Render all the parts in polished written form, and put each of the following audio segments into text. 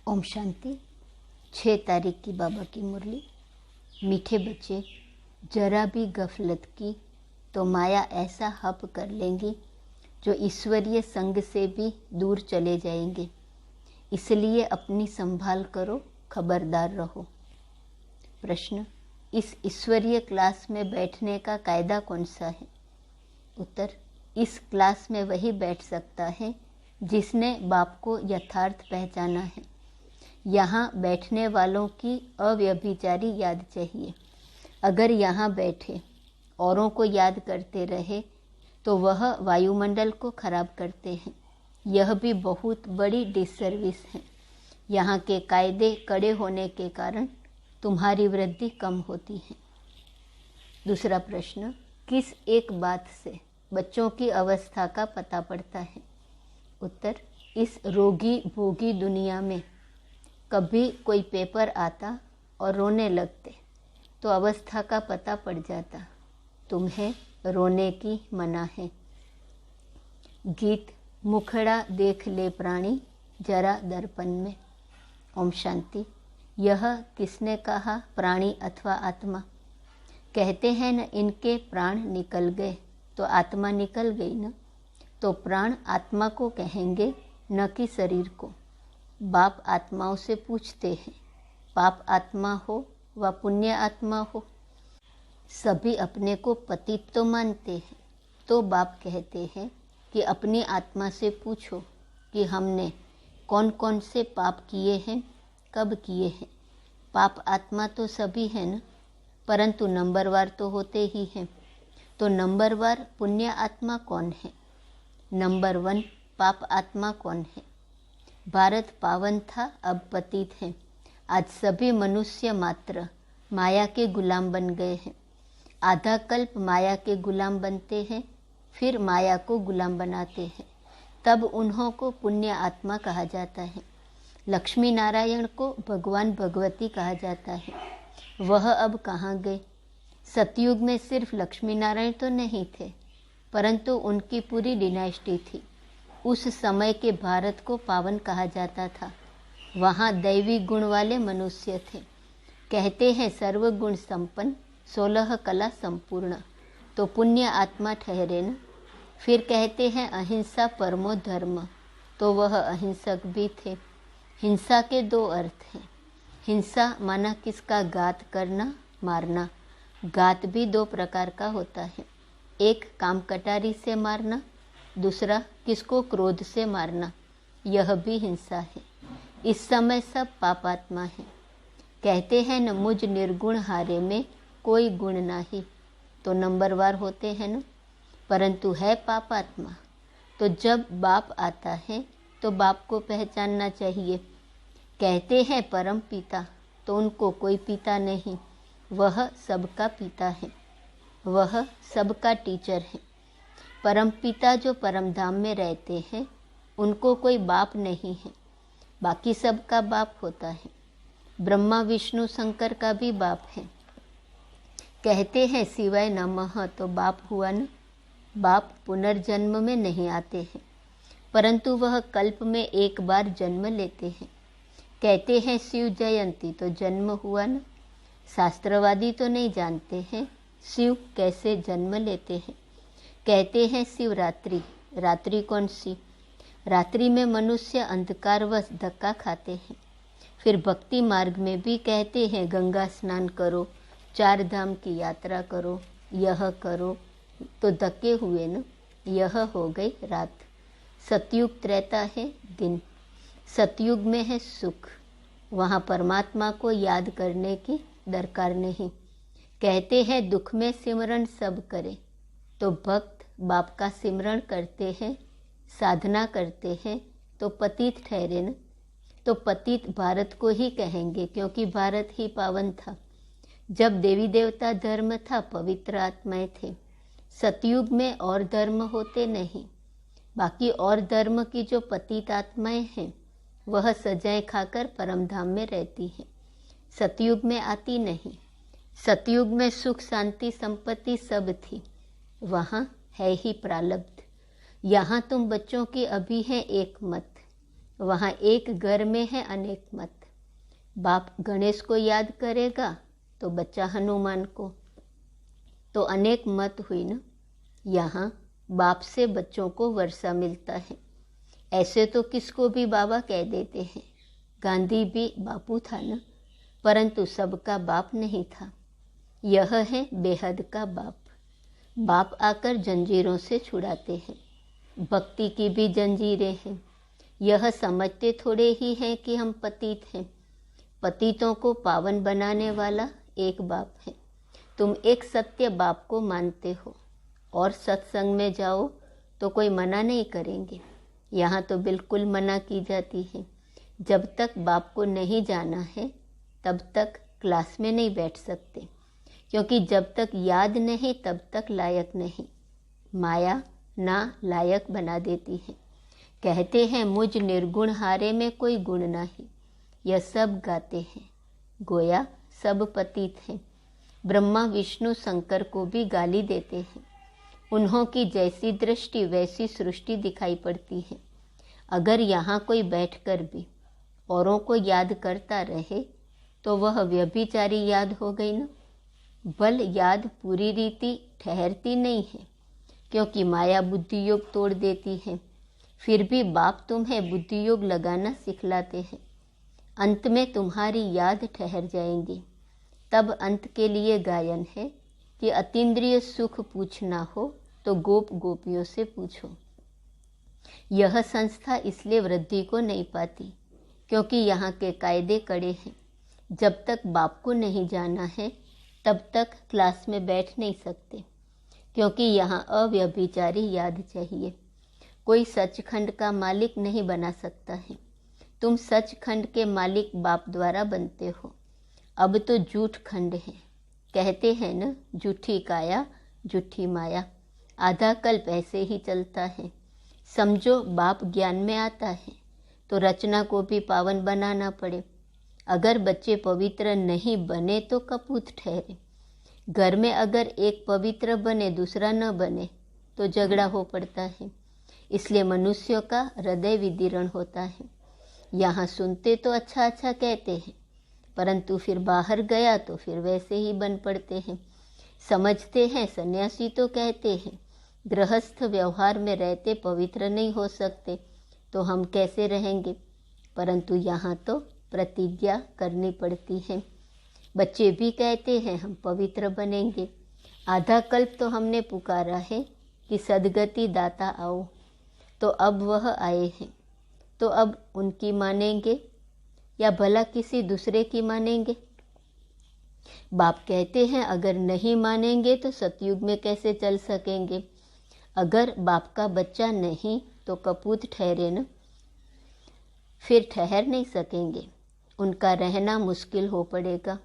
ओम शांति। 6 तारीख की बाबा की मुरली। मीठे बच्चे, जरा भी गफलत की तो माया ऐसा हप कर लेंगी जो ईश्वरीय संग से भी दूर चले जाएंगे। इसलिए अपनी संभाल करो, खबरदार रहो। प्रश्न, इस ईश्वरीय क्लास में बैठने का कायदा कौन सा है? उत्तर, इस क्लास में वही बैठ सकता है जिसने बाप को यथार्थ पहचाना है। यहाँ बैठने वालों की अव्यभिचारी याद चाहिए। अगर यहाँ बैठे औरों को याद करते रहे तो वह वायुमंडल को खराब करते हैं। यह भी बहुत बड़ी डिसर्विस है। यहाँ के कायदे कड़े होने के कारण तुम्हारी वृद्धि कम होती है। दूसरा प्रश्न, किस एक बात से बच्चों की अवस्था का पता पड़ता है? उत्तर, इस रोगी भोगी दुनिया में कभी कोई पेपर आता और रोने लगते तो अवस्था का पता पड़ जाता। तुम्हें रोने की मना है। गीत, मुखड़ा देख ले प्राणी जरा दर्पण में। ओम शांति। यह किसने कहा, प्राणी अथवा आत्मा? कहते हैं न, इनके प्राण निकल गए तो आत्मा निकल गई न। तो प्राण आत्मा को कहेंगे, न कि शरीर को। बाप आत्माओं से पूछते हैं, पाप आत्मा हो व पुण्य आत्मा हो, सभी अपने को पतित तो मानते हैं। तो बाप कहते हैं कि अपनी आत्मा से पूछो कि हमने कौन कौन से पाप किए हैं, कब किए हैं। पाप आत्मा तो सभी हैं न, परंतु नंबरवार तो होते ही हैं। तो नंबरवार पुण्य आत्मा कौन है? नंबर 1 पाप आत्मा कौन है? भारत पावन था, अब पतित है। आज सभी मनुष्य मात्र माया के गुलाम बन गए हैं। आधा कल्प माया के गुलाम बनते हैं, फिर माया को गुलाम बनाते हैं। तब उन्हों को पुण्य आत्मा कहा जाता है। लक्ष्मी नारायण को भगवान भगवती कहा जाता है। वह अब कहाँ गए? सतयुग में सिर्फ लक्ष्मी नारायण तो नहीं थे, परंतु उनकी पूरी डिनाइस्टी थी। उस समय के भारत को पावन कहा जाता था। वहाँ दैवी गुण वाले मनुष्य थे। कहते हैं सर्वगुण संपन्न, 16 कला संपूर्ण, तो पुण्य आत्मा ठहरे न। फिर कहते हैं अहिंसा परमो धर्म, तो वह अहिंसक भी थे। हिंसा के 2 अर्थ हैं। हिंसा माना किसका घात करना, मारना। घात भी 2 प्रकार का होता है। एक काम कटारी से मारना, दूसरा किसको क्रोध से मारना। यह भी हिंसा है। इस समय सब पापात्मा है। कहते हैं न, मुझ निर्गुण हारे में कोई गुण नाही। तो नंबरवार होते हैं न, परंतु है पापात्मा। तो जब बाप आता है तो बाप को पहचानना चाहिए। कहते हैं परम पिता, तो उनको कोई पिता नहीं। वह सबका पिता है, वह सबका टीचर है। परम पिता जो परम धाम में रहते हैं, उनको कोई बाप नहीं है। बाकी सबका बाप होता है। ब्रह्मा विष्णु शंकर का भी बाप है। कहते हैं शिवाय नमः, तो बाप हुआ न। बाप पुनर्जन्म में नहीं आते हैं, परंतु वह कल्प में एक बार जन्म लेते हैं। कहते हैं शिव जयंती, तो जन्म हुआ न। शास्त्रवादी तो नहीं जानते हैं शिव कैसे जन्म लेते हैं। कहते हैं शिवरात्रि, रात्रि कौन सी? रात्रि में मनुष्य अंधकारवश धक्का खाते हैं। फिर भक्ति मार्ग में भी कहते हैं गंगा स्नान करो, 4 धाम की यात्रा करो, यह करो, तो धक्के हुए न। यह हो गई रात। सतयुग त्रेता है दिन। सतयुग में है सुख। वहाँ परमात्मा को याद करने की दरकार नहीं। कहते हैं दुख में सिमरन सब करे, तो भक्त बाप का सिमरण करते हैं, साधना करते हैं, तो पतित ठहरे न। तो पतित भारत को ही कहेंगे, क्योंकि भारत ही पावन था। जब देवी देवता धर्म था, पवित्र आत्माएं थे। सतयुग में और धर्म होते नहीं। बाकी और धर्म की जो पतित आत्माएं हैं, वह सजाएं खाकर परम धाम में रहती हैं। सतयुग में आती नहीं। सतयुग में सुख शांति संपत्ति सब थी। वहाँ है ही प्रारब्ध। यहाँ तुम बच्चों की अभी है एक मत। वहाँ एक घर में है अनेक मत। बाप गणेश को याद करेगा तो बच्चा हनुमान को, तो अनेक मत हुई ना। यहाँ बाप से बच्चों को वर्षा मिलता है। ऐसे तो किसको भी बाबा कह देते हैं। गांधी भी बापू था ना, परंतु सबका बाप नहीं था। यह है बेहद का बाप। बाप आकर जंजीरों से छुड़ाते हैं। भक्ति की भी जंजीरें हैं। यह समझते थोड़े ही हैं कि हम पतित हैं। पतितों को पावन बनाने वाला एक बाप है। तुम एक सत्य बाप को मानते हो और सत्संग में जाओ तो कोई मना नहीं करेंगे। यहाँ तो बिल्कुल मना की जाती है। जब तक बाप को नहीं जाना है तब तक क्लास में नहीं बैठ सकते, क्योंकि जब तक याद नहीं तब तक लायक नहीं। माया ना लायक बना देती है। कहते हैं मुझ निर्गुण हारे में कोई गुण नहीं। यह सब गाते हैं, गोया सब पतित हैं। ब्रह्मा विष्णु शंकर को भी गाली देते हैं। उन्हों की जैसी दृष्टि वैसी सृष्टि दिखाई पड़ती है। अगर यहाँ कोई बैठकर भी औरों को याद करता रहे तो वह व्यभिचारी याद हो गई ना। बल याद पूरी रीति ठहरती नहीं है, क्योंकि माया बुद्धि योग तोड़ देती है। फिर भी बाप तुम्हें बुद्धि योग लगाना सिखलाते हैं। अंत में तुम्हारी याद ठहर जाएंगी। तब अंत के लिए गायन है कि अतीन्द्रिय सुख पूछना हो तो गोप गोपियों से पूछो। यह संस्था इसलिए वृद्धि को नहीं पाती क्योंकि यहाँ के कायदे कड़े हैं। जब तक बाप को नहीं जाना है तब तक क्लास में बैठ नहीं सकते, क्योंकि यहाँ अव्यभिचारी याद चाहिए। कोई सचखंड का मालिक नहीं बना सकता है। तुम सचखंड के मालिक बाप द्वारा बनते हो। अब तो झूठ खंड है। कहते हैं न, झूठी काया झूठी माया। आधा कल्प ऐसे ही चलता है। समझो बाप ज्ञान में आता है तो रचना को भी पावन बनाना पड़े। अगर बच्चे पवित्र नहीं बने तो कपूत ठहरे। घर में अगर एक पवित्र बने दूसरा न बने तो झगड़ा हो पड़ता है। इसलिए मनुष्यों का हृदय विदीर्ण होता है। यहाँ सुनते तो अच्छा अच्छा कहते हैं, परंतु फिर बाहर गया तो फिर वैसे ही बन पड़ते हैं। समझते हैं सन्यासी तो कहते हैं, गृहस्थ व्यवहार में रहते पवित्र नहीं हो सकते, तो हम कैसे रहेंगे। परंतु यहाँ तो प्रतिज्ञा करनी पड़ती है। बच्चे भी कहते हैं हम पवित्र बनेंगे। आधा कल्प तो हमने पुकारा है कि सद्गति दाता आओ, तो अब वह आए हैं, तो अब उनकी मानेंगे या भला किसी दूसरे की मानेंगे। बाप कहते हैं अगर नहीं मानेंगे तो सतयुग में कैसे चल सकेंगे। अगर बाप का बच्चा नहीं तो कपूत ठहरे न, फिर ठहर नहीं सकेंगे। उनका रहना मुश्किल हो पड़ेगा।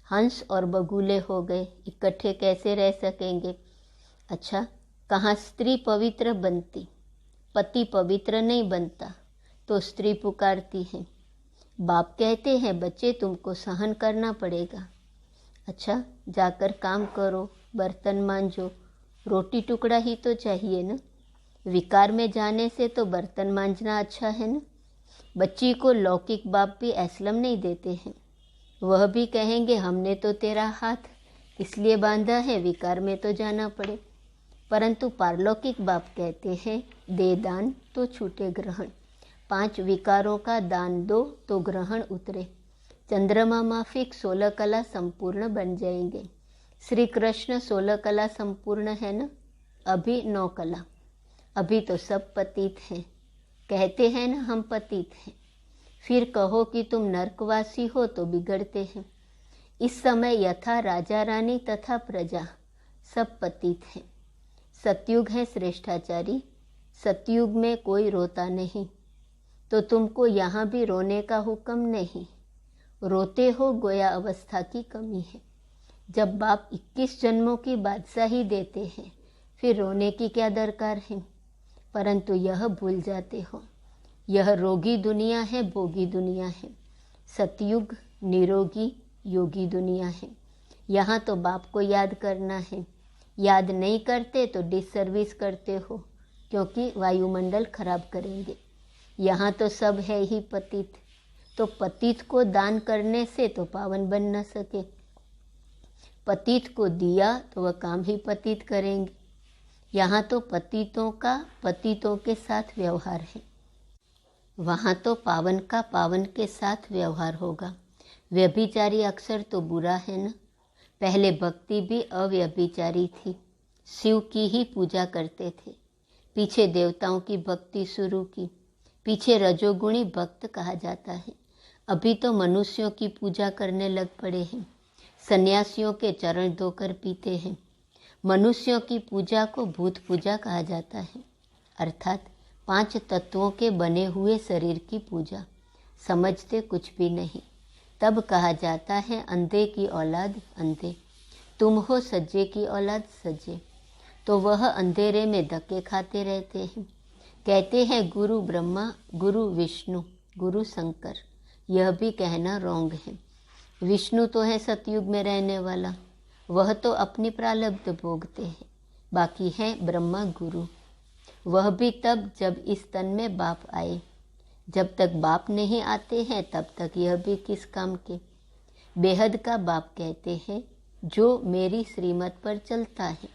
हंस और बगुले हो गए, इकट्ठे कैसे रह सकेंगे। अच्छा, कहाँ स्त्री पवित्र बनती, पति पवित्र नहीं बनता तो स्त्री पुकारती है। बाप कहते हैं बच्चे तुमको सहन करना पड़ेगा। अच्छा, जाकर काम करो, बर्तन मांजो, रोटी टुकड़ा ही तो चाहिए न। विकार में जाने से तो बर्तन मांजना अच्छा है न। बच्ची को लौकिक बाप भी असलम नहीं देते हैं। वह भी कहेंगे हमने तो तेरा हाथ इसलिए बांधा है विकार में तो जाना पड़े। परंतु पारलौकिक बाप कहते हैं दे दान तो छूटे ग्रहण। 5 विकारों का दान दो तो ग्रहण उतरे। चंद्रमा माफिक 16 कला संपूर्ण बन जाएंगे। श्री कृष्ण 16 कला संपूर्ण है न, अभी 9 कला। अभी तो सब पतित हैं। कहते हैं न हम पतित हैं, फिर कहो कि तुम नरकवासी हो तो बिगड़ते हैं। इस समय यथा राजा रानी तथा प्रजा सब पतित हैं। सतयुग है श्रेष्ठाचारी। सतयुग में कोई रोता नहीं, तो तुमको यहाँ भी रोने का हुक्म नहीं। रोते हो गोया अवस्था की कमी है। जब बाप 21 जन्मों की बादशाही देते हैं फिर रोने की क्या दरकार है। परंतु यह भूल जाते हो, यह रोगी दुनिया है, भोगी दुनिया है। सतयुग निरोगी योगी दुनिया है। यहाँ तो बाप को याद करना है। याद नहीं करते तो डिसर्विस करते हो, क्योंकि वायुमंडल खराब करेंगे। यहाँ तो सब है ही पतित, तो पतित को दान करने से तो पावन बन न सके। पतित को दिया तो वह काम ही पतित करेंगे। यहाँ तो पतितों का पतितों के साथ व्यवहार है, वहाँ तो पावन का पावन के साथ व्यवहार होगा। व्यभिचारी अक्षर तो बुरा है ना। पहले भक्ति भी अव्यभिचारी थी, शिव की ही पूजा करते थे, पीछे देवताओं की भक्ति शुरू की, पीछे रजोगुणी भक्त कहा जाता है। अभी तो मनुष्यों की पूजा करने लग पड़े हैं, सन्यासियों के चरण धोकर पीते हैं। मनुष्यों की पूजा को भूत पूजा कहा जाता है, अर्थात 5 तत्वों के बने हुए शरीर की पूजा। समझते कुछ भी नहीं। तब कहा जाता है अंधे की औलाद अंधे, तुम हो सज्जे की औलाद सज्जे। तो वह अंधेरे में धक्के खाते रहते हैं। कहते हैं गुरु ब्रह्मा, गुरु विष्णु, गुरु शंकर। यह भी कहना रॉन्ग है। विष्णु तो है सतयुग में रहने वाला, वह तो अपनी प्रारब्ध भोगते हैं। बाकी है ब्रह्मा गुरु, वह भी तब जब इस तन में बाप आए। जब तक बाप नहीं आते हैं तब तक यह भी किस काम के। बेहद का बाप कहते हैं, जो मेरी श्रीमत पर चलता है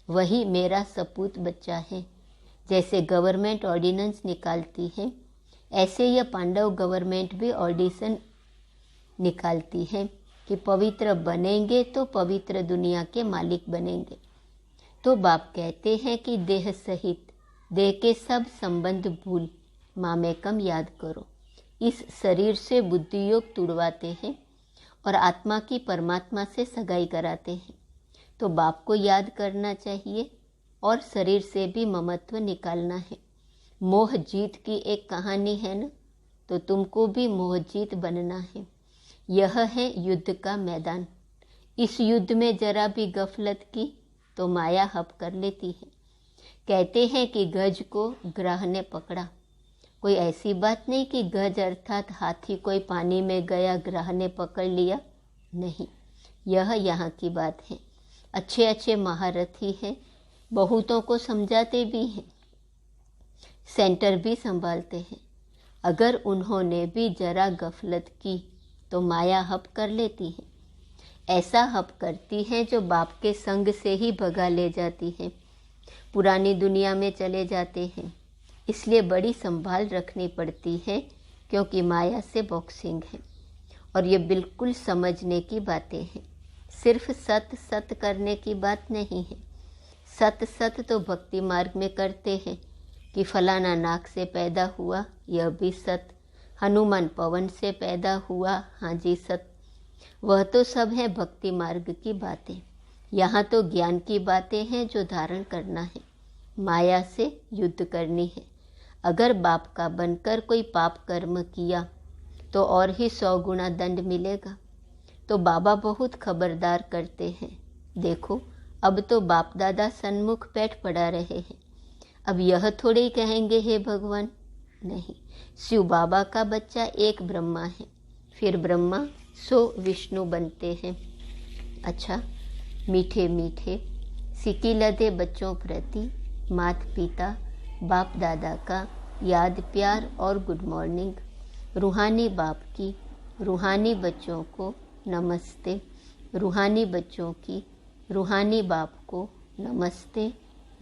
वही मेरा सपूत बच्चा है। जैसे गवर्नमेंट ऑर्डिनेंस निकालती है, ऐसे यह पांडव गवर्नमेंट भी ऑर्डिनेंस निकालती है कि पवित्र बनेंगे तो पवित्र दुनिया के मालिक बनेंगे। तो बाप कहते हैं कि देह सहित देह के सब संबंध भूल मामेकम याद करो। इस शरीर से बुद्धि योग तुड़वाते हैं और आत्मा की परमात्मा से सगाई कराते हैं। तो बाप को याद करना चाहिए और शरीर से भी ममत्व निकालना है। मोह जीत की एक कहानी है ना, तो तुमको भी मोह जीत बनना है। यह है युद्ध का मैदान। इस युद्ध में जरा भी गफलत की तो माया हप कर लेती है। कहते हैं कि गज को ग्राह ने पकड़ा। कोई ऐसी बात नहीं कि गज अर्थात हाथी कोई पानी में गया ग्राह ने पकड़ लिया, नहीं, यह यहाँ की बात है। अच्छे अच्छे महारथी हैं, बहुतों को समझाते भी हैं, सेंटर भी संभालते हैं। अगर उन्होंने भी जरा गफलत की तो माया हप कर लेती है। ऐसा हप करती है जो बाप के संग से ही भगा ले जाती है, पुरानी दुनिया में चले जाते हैं। इसलिए बड़ी संभाल रखनी पड़ती है, क्योंकि माया से बॉक्सिंग है। और ये बिल्कुल समझने की बातें हैं, सिर्फ सत सत करने की बात नहीं है। सत सत तो भक्ति मार्ग में करते हैं कि फलाना नाक से पैदा हुआ, यह भी सत। हनुमान पवन से पैदा हुआ, हाँ जी सत। वह तो सब है भक्ति मार्ग की बातें। यहाँ तो ज्ञान की बातें हैं जो धारण करना है, माया से युद्ध करनी है। अगर बाप का बनकर कोई पाप कर्म किया तो और ही 100 गुना दंड मिलेगा। तो बाबा बहुत खबरदार करते हैं। देखो, अब तो बाप दादा सन्मुख बैठ पड़ा रहे हैं। अब यह थोड़े ही कहेंगे हे भगवान, नहीं, शिव बाबा का बच्चा एक ब्रह्मा है, फिर ब्रह्मा 100 विष्णु बनते हैं। अच्छा, मीठे मीठे सिकी लदे बच्चों प्रति माता पिता बाप दादा का याद प्यार और गुड मॉर्निंग। रूहानी बाप की रूहानी बच्चों को नमस्ते, रूहानी बच्चों की रूहानी बाप को नमस्ते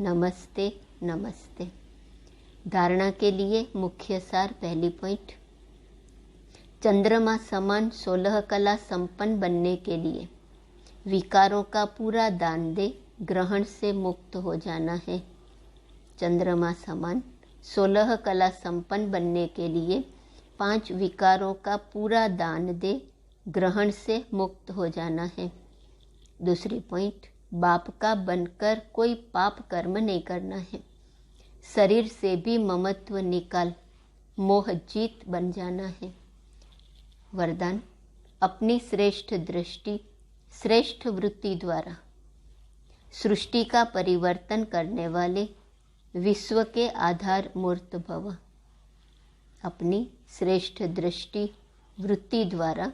नमस्ते नमस्ते। धारणा के लिए मुख्य सार, पहली पॉइंट, चंद्रमा समान 16 कला संपन्न बनने के लिए विकारों का पूरा दान दे, ग्रहण से मुक्त हो जाना है। चंद्रमा समान 16 कला संपन्न बनने के लिए 5 विकारों का पूरा दान दे, ग्रहण से मुक्त हो जाना है। दूसरी पॉइंट, बाप का बनकर कोई पाप कर्म नहीं करना है। शरीर से भी ममत्व निकाल, मोह जीत बन जाना है। वरदान, अपनी श्रेष्ठ दृष्टि श्रेष्ठ वृत्ति द्वारा सृष्टि का परिवर्तन करने वाले विश्व के आधार मूर्त भव। अपनी श्रेष्ठ दृष्टि वृत्ति द्वारा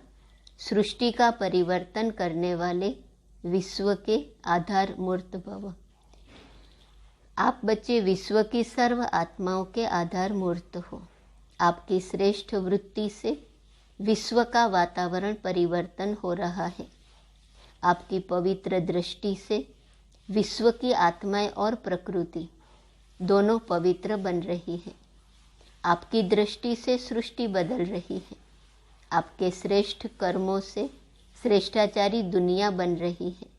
सृष्टि का परिवर्तन करने वाले विश्व के आधार मूर्त भव। आप बच्चे विश्व की सर्व आत्माओं के आधार मूर्त हो। आपकी श्रेष्ठ वृत्ति से विश्व का वातावरण परिवर्तन हो रहा है। आपकी पवित्र दृष्टि से विश्व की आत्माएं और प्रकृति दोनों पवित्र बन रही है। आपकी दृष्टि से सृष्टि बदल रही है। आपके श्रेष्ठ कर्मों से श्रेष्ठाचारी दुनिया बन रही है।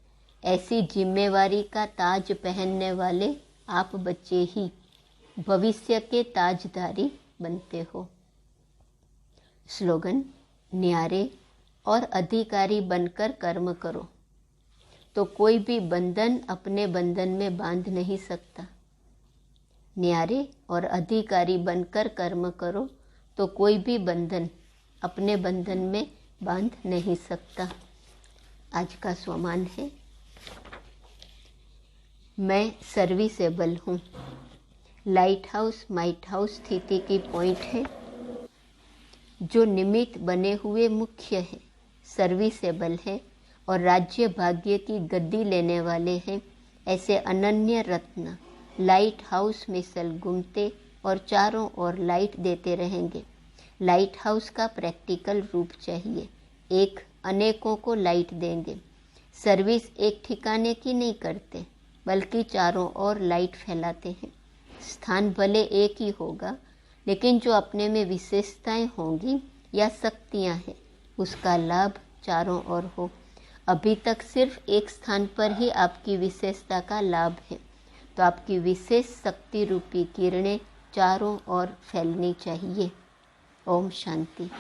ऐसी जिम्मेवारी का ताज पहनने वाले आप बच्चे ही भविष्य के ताजदारी बनते हो। स्लोगन: न्यारे और अधिकारी बनकर कर्म करो तो कोई भी बंधन अपने बंधन में बांध नहीं सकता। न्यारे और अधिकारी बनकर कर्म करो तो कोई भी बंधन अपने बंधन में बांध नहीं सकता। आज का स्वमान है, मैं सर्विसेबल हूँ। लाइट हाउस माइट हाउस स्थिति की पॉइंट है। जो निमित्त बने हुए मुख्य है, सर्विसेबल है और राज्य भाग्य की गद्दी लेने वाले हैं, ऐसे अनन्य रत्न लाइट हाउस मिसल घूमते और चारों ओर लाइट देते रहेंगे। लाइट हाउस का प्रैक्टिकल रूप चाहिए। एक अनेकों को लाइट देंगे। सर्विस एक ठिकाने की नहीं करते, बल्कि चारों ओर लाइट फैलाते हैं। स्थान भले एक ही होगा, लेकिन जो अपने में विशेषताएं होंगी या शक्तियां हैं, उसका लाभ चारों ओर हो। अभी तक सिर्फ एक स्थान पर ही आपकी विशेषता का लाभ है, तो आपकी विशेष शक्ति रूपी किरणें चारों ओर फैलनी चाहिए। ओम शांति।